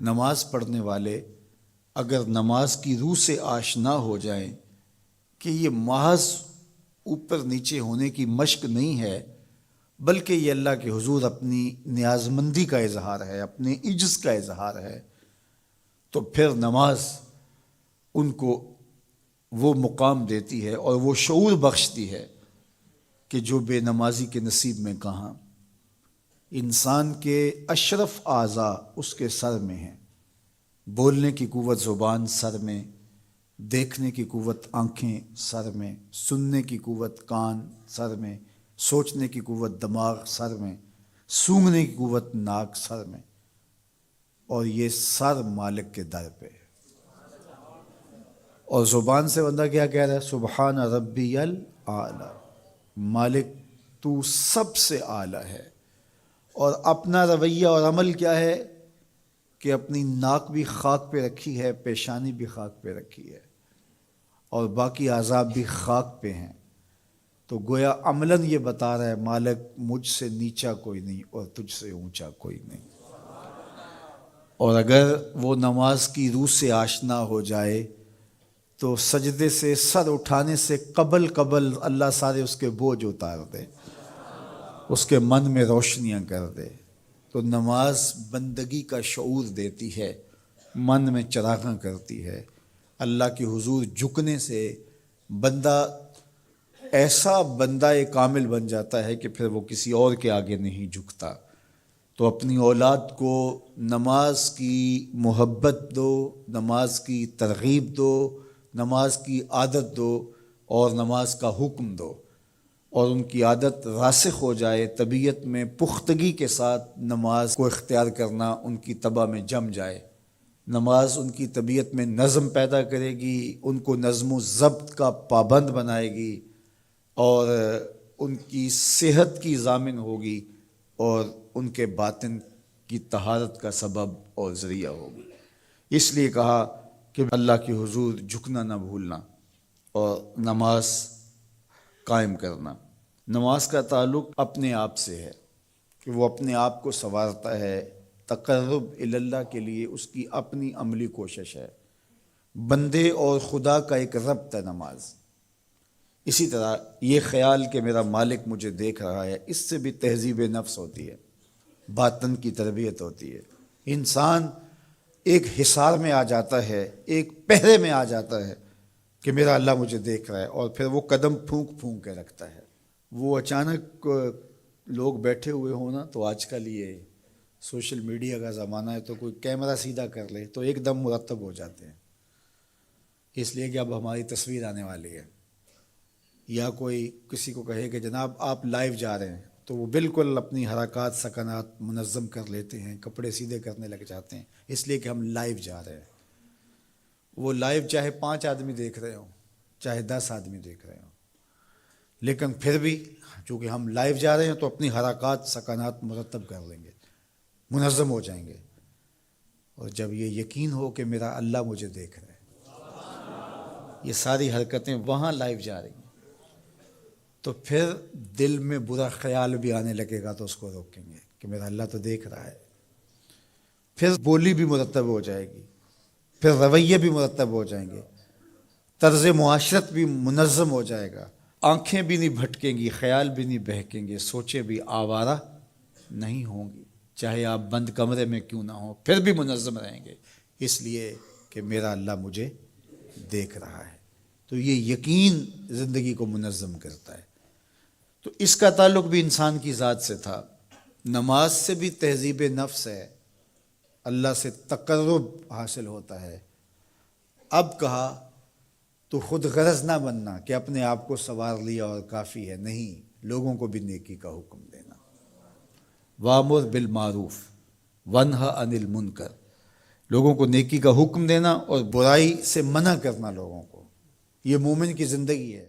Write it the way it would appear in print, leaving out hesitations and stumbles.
نماز پڑھنے والے اگر نماز کی روح سے آشنا ہو جائیں کہ یہ محض اوپر نیچے ہونے کی مشق نہیں ہے، بلکہ یہ اللہ کے حضور اپنی نیازمندی کا اظہار ہے، اپنے عجز کا اظہار ہے، تو پھر نماز ان کو وہ مقام دیتی ہے اور وہ شعور بخشتی ہے کہ جو بے نمازی کے نصیب میں کہاں۔ انسان کے اشرف اعضاء اس کے سر میں ہیں، بولنے کی قوت زبان سر میں، دیکھنے کی قوت آنکھیں سر میں، سننے کی قوت کان سر میں، سوچنے کی قوت دماغ سر میں، سونگھنے کی قوت ناک سر میں، اور یہ سر مالک کے در پہ۔ اور زبان سے بندہ کیا کہہ رہا ہے؟ سبحان ربی الاعلی، مالک تو سب سے اعلیٰ ہے۔ اور اپنا رویہ اور عمل کیا ہے کہ اپنی ناک بھی خاک پہ رکھی ہے، پیشانی بھی خاک پہ رکھی ہے، اور باقی اعضاء بھی خاک پہ ہیں۔ تو گویا عملاً یہ بتا رہا ہے مالک مجھ سے نیچا کوئی نہیں اور تجھ سے اونچا کوئی نہیں۔ اور اگر وہ نماز کی روح سے آشنا ہو جائے تو سجدے سے سر اٹھانے سے قبل اللہ سارے اس کے بوجھ اتار دے، اس کے من میں روشنیاں کر دے۔ تو نماز بندگی کا شعور دیتی ہے، من میں چراغاں کرتی ہے۔ اللہ کے حضور جھکنے سے بندہ ایسا بندہ کامل بن جاتا ہے کہ پھر وہ کسی اور کے آگے نہیں جھکتا۔ تو اپنی اولاد کو نماز کی محبت دو، نماز کی ترغیب دو، نماز کی عادت دو اور نماز کا حکم دو، اور ان کی عادت راسخ ہو جائے، طبیعت میں پختگی کے ساتھ نماز کو اختیار کرنا ان کی طبع میں جم جائے۔ نماز ان کی طبیعت میں نظم پیدا کرے گی، ان کو نظم و ضبط کا پابند بنائے گی، اور ان کی صحت کی ضامن ہوگی، اور ان کے باطن کی طہارت کا سبب اور ذریعہ ہوگی۔ اس لیے کہا کہ اللہ کے حضور جھکنا نہ بھولنا اور نماز قائم کرنا۔ نماز کا تعلق اپنے آپ سے ہے کہ وہ اپنے آپ کو سنوارتا ہے، تقرب اللہ کے لیے اس کی اپنی عملی کوشش ہے۔ بندے اور خدا کا ایک ربط ہے نماز۔ اسی طرح یہ خیال کہ میرا مالک مجھے دیکھ رہا ہے، اس سے بھی تہذیب نفس ہوتی ہے، باطن کی تربیت ہوتی ہے۔ انسان ایک حصار میں آ جاتا ہے، ایک پہرے میں آ جاتا ہے کہ میرا اللہ مجھے دیکھ رہا ہے، اور پھر وہ قدم پھونک پھونک کے رکھتا ہے۔ وہ اچانک لوگ بیٹھے ہوئے ہوں نا، تو آج کل یہ سوشل میڈیا کا زمانہ ہے، تو کوئی کیمرہ سیدھا کر لے تو ایک دم مرتب ہو جاتے ہیں، اس لیے کہ اب ہماری تصویر آنے والی ہے۔ یا کوئی کسی کو کہے کہ جناب آپ لائیو جا رہے ہیں، تو وہ بالکل اپنی حرکات سکنات منظم کر لیتے ہیں، کپڑے سیدھے کرنے لگ جاتے ہیں، اس لیے کہ ہم لائیو جا رہے ہیں۔ وہ لائیو چاہے 5 آدمی دیکھ رہے ہوں، چاہے 10 آدمی دیکھ رہے ہوں، لیکن پھر بھی چونکہ ہم لائیو جا رہے ہیں تو اپنی حرکات سکنات مرتب کر لیں گے، منظم ہو جائیں گے۔ اور جب یہ یقین ہو کہ میرا اللہ مجھے دیکھ رہا ہے، یہ ساری حرکتیں وہاں لائیو جا رہی ہیں، تو پھر دل میں برا خیال بھی آنے لگے گا تو اس کو روکیں گے کہ میرا اللہ تو دیکھ رہا ہے۔ پھر بولی بھی مرتب ہو جائے گی، پھر رویے بھی مرتب ہو جائیں گے، طرز معاشرت بھی منظم ہو جائے گا، آنکھیں بھی نہیں بھٹکیں گی، خیال بھی نہیں بہکیں گے، سوچیں بھی آوارہ نہیں ہوں گی، چاہے آپ بند کمرے میں کیوں نہ ہوں، پھر بھی منظم رہیں گے، اس لیے کہ میرا اللہ مجھے دیکھ رہا ہے۔ تو یہ یقین زندگی کو منظم کرتا ہے۔ تو اس کا تعلق بھی انسان کی ذات سے تھا۔ نماز سے بھی تہذیب نفس ہے، اللہ سے تقرب حاصل ہوتا ہے۔ اب کہا تو خود غرض نہ بننا کہ اپنے آپ کو سنوار لیا اور کافی ہے، نہیں، لوگوں کو بھی نیکی کا حکم دینا۔ وامر بالمعروف ونہا عن المنکر، لوگوں کو نیکی کا حکم دینا اور برائی سے منع کرنا لوگوں کو، یہ مومن کی زندگی ہے۔